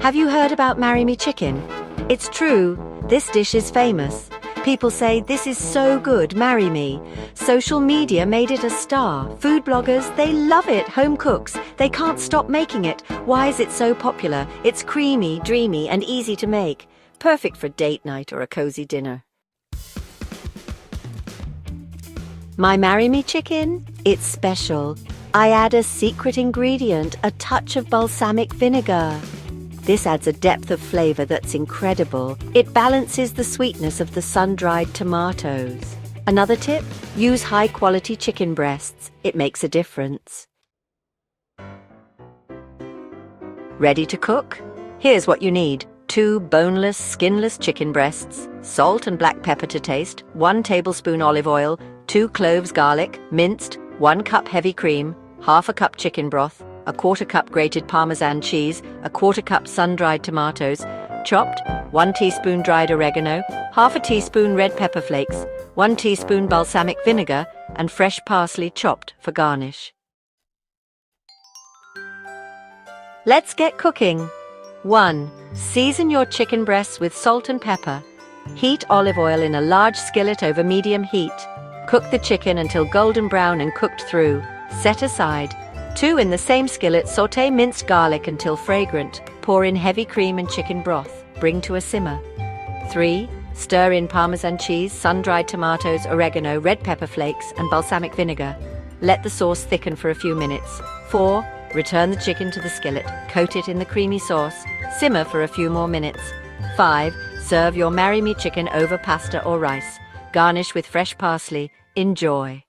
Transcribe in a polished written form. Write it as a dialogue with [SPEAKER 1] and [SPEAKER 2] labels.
[SPEAKER 1] Have you heard about Marry Me Chicken? It's true, this dish is famous. People say, "This is so good, marry me." Social media made it a star. Food bloggers, they love it. Home cooks, they can't stop making it. Why is it so popular? It's creamy, dreamy, and easy to make. Perfect for date night or a cozy dinner. My Marry Me Chicken? It's special. I add a secret ingredient, a touch of balsamic vinegar. This adds a depth of flavor that's incredible. It balances the sweetness of the sun-dried tomatoes. Another tip? Use high-quality chicken breasts. It makes a difference. Ready to cook? Here's what you need. 2 boneless, skinless chicken breasts, salt and black pepper to taste, 1 tablespoon olive oil, 2 cloves garlic, minced, 1 cup heavy cream, half a cup chicken broth, a 1/4 cup grated parmesan cheese, a 1/4 cup sun-dried tomatoes, chopped, 1 teaspoon dried oregano, half a teaspoon red pepper flakes, 1 teaspoon balsamic vinegar, and fresh parsley chopped for garnish. Let's get cooking. 1. Season your chicken breasts with salt and pepper. Heat olive oil in a large skillet over medium heat. Cook the chicken until golden brown and cooked through. Set aside. 2. In the same skillet, sauté minced garlic until fragrant. Pour in heavy cream and chicken broth. Bring to a simmer. 3. Stir in parmesan cheese, sun-dried tomatoes, oregano, red pepper flakes, and balsamic vinegar. Let the sauce thicken for a few minutes. 4. Return the chicken to the skillet. Coat it in the creamy sauce. Simmer for a few more minutes. 5. Serve your Marry Me Chicken over pasta or rice. Garnish with fresh parsley. Enjoy.